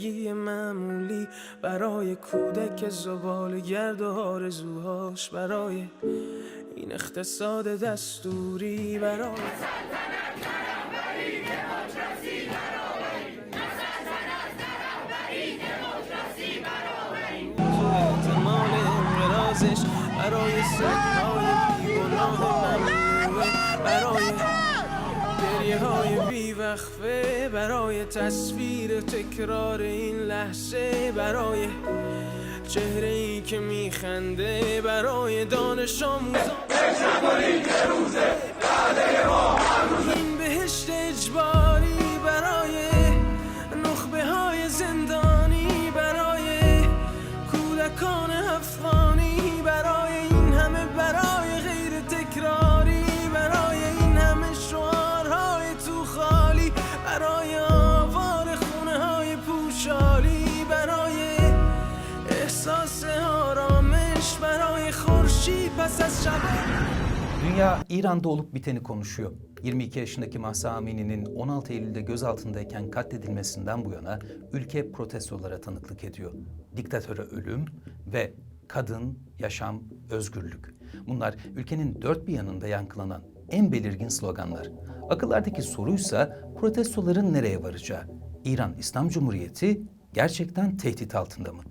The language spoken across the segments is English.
زندگی معمولی برای کودک زبال گرد و آرزوهاش، برای این اقتصاد دستوری، برای احتمال انقراضش، برای سگهای بیگناه ممنوعه، برای گریه های بیوقفه، برای تصویر تکرار این لحظه، برای چهره ای که میخنده، برای دانش آموزان این بهشت اجباری، برای نخبه های زندانی، برای کودکان افغانی، برای این همه برای غیر تکراری، برای این همه شعارهای تو خالی، برای آوار خونه های پوشالی، برای احساس آرامش، برای خورشید پس از شب. Dünya İran'da olup biteni konuşuyor. 22 yaşındaki Mahsa Amini'nin 16 Eylül'de gözaltındayken katledilmesinden bu yana ülke protestolara tanıklık ediyor. Diktatöre ölüm ve kadın, yaşam, özgürlük. Bunlar ülkenin dört bir yanında yankılanan en belirgin sloganlar. Akıllardaki soruysa protestoların nereye varacağı? İran İslam Cumhuriyeti gerçekten tehdit altında mı?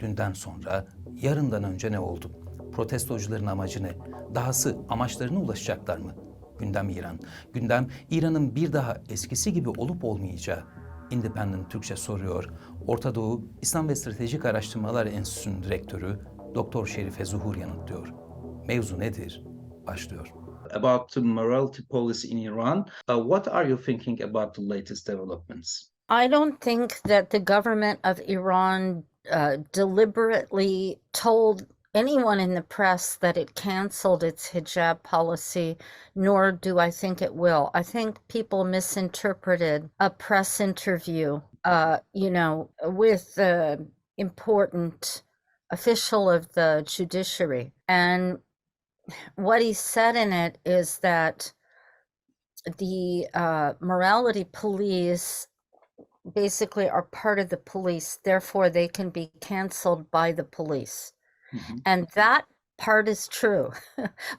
Dünden sonra, yarından önce ne oldu? Protestocuların amacı ne? Dahası amaçlarına ulaşacaklar mı? Gündem İran. Gündem İran'ın bir daha eskisi gibi olup olmayacağı. Independent Türkçe soruyor. Ortadoğu İslam ve Stratejik Araştırmalar Enstitüsü'nün direktörü Doktor Şerife Zuhur yanıtlıyor. Mevzu nedir? Başlıyor. About the morality policy in Iran, what are you thinking about the latest developments? I don't think that the government of Iran deliberately told anyone in the press that it canceled its hijab policy, nor do I think it will. I think people misinterpreted a press interview, with the important official of the judiciary. And what he said in it is that the morality police basically are part of the police, therefore they can be canceled by the police. Mm-hmm. And that part is true,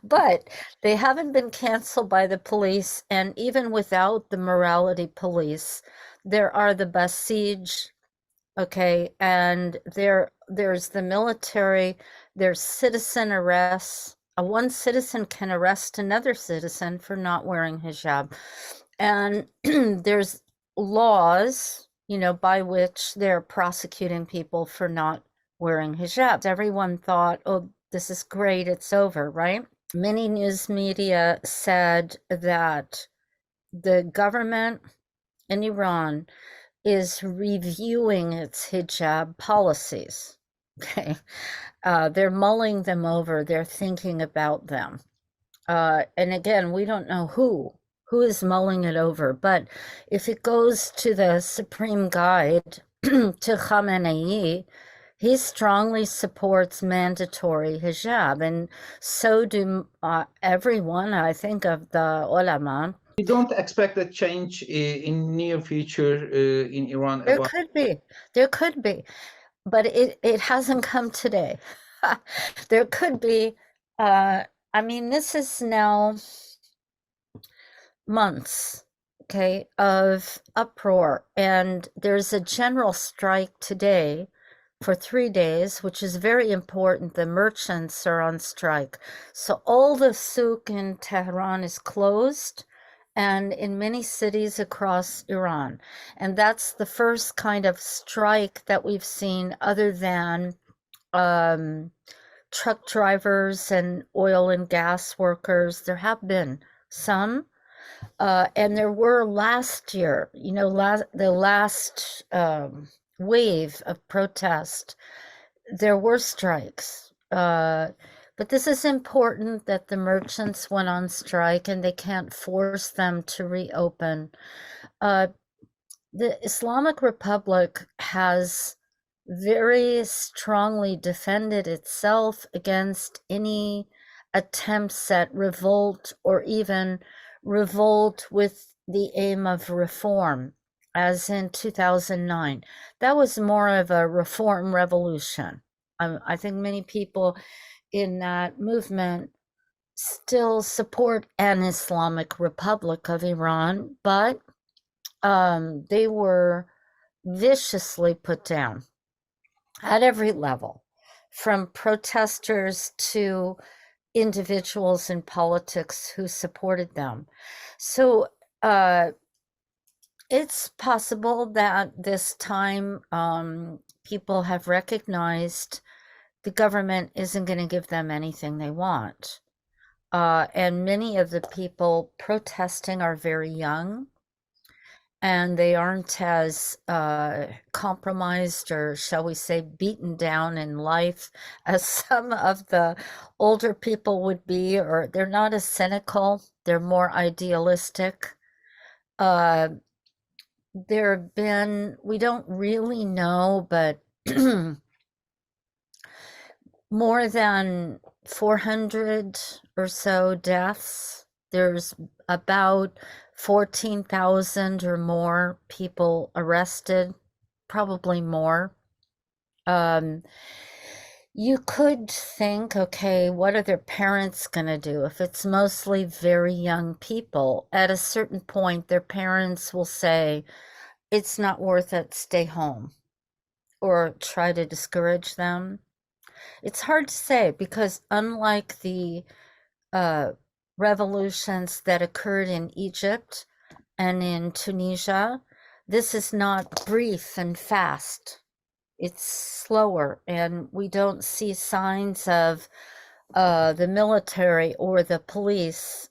but they haven't been canceled by the police. And even without the morality police, there are the Basij, okay, and there's the military, there's citizen arrests. One citizen can arrest another citizen for not wearing hijab. And there's laws, by which they're prosecuting people for not wearing hijab. Everyone thought, oh, this is great, it's over, right? Many news media said that the government in Iran is reviewing its hijab policies. Okay, they're mulling them over, they're thinking about them. And again, we don't know who is mulling it over, but if it goes to the Supreme Guide, to Khamenei, he strongly supports mandatory hijab, and so do everyone, I think, of the ulama. You don't expect a change in near future in Iran? There could be, but it hasn't come today. There could be, this is now months, okay, of uproar, and there's a general strike today for 3 days, which is very important. The merchants are on strike. So all the souk in Tehran is closed, and in many cities across Iran. And that's the first kind of strike that we've seen, other than truck drivers and oil and gas workers. There have been some, and there were last year, the last wave of protest, there were strikes. But this is important that the merchants went on strike and they can't force them to reopen. The Islamic Republic has very strongly defended itself against any attempts at revolt, or even revolt with the aim of reform. as in 2009. That was more of a reform revolution. I think many people in that movement still support an Islamic Republic of Iran, but they were viciously put down at every level, from protesters to individuals in politics who supported them. So it's possible that this time people have recognized the government isn't going to give them anything they want. And many of the people protesting are very young, and they aren't as compromised, or shall we say beaten down in life as some of the older people would be, or they're not as cynical, they're more idealistic. There have been, we don't really know, but more than 400 or so deaths. There's about 14,000 or more people arrested, probably more. You could think, okay, what are their parents going to do? If it's mostly very young people, at a certain point, their parents will say, it's not worth it, stay home, or try to discourage them. It's hard to say, because unlike the revolutions that occurred in Egypt and in Tunisia, this is not brief and fast. It's slower, and we don't see signs of the military or the police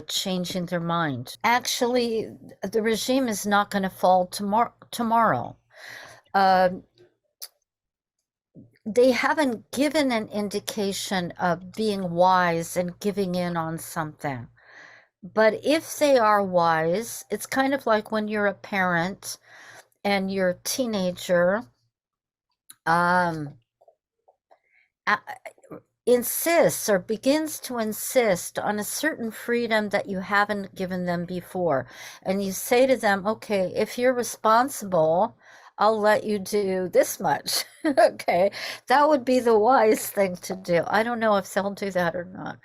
changing their mind. Actually, the regime is not going to fall tomorrow. They haven't given an indication of being wise and giving in on something. But if they are wise, it's kind of like when you're a parent and your teenager insists or begins to insist on a certain freedom that you haven't given them before. And you say to them, okay, if you're responsible, I'll let you do this much. Okay, that would be the wise thing to do. I don't know if they'll do that or not.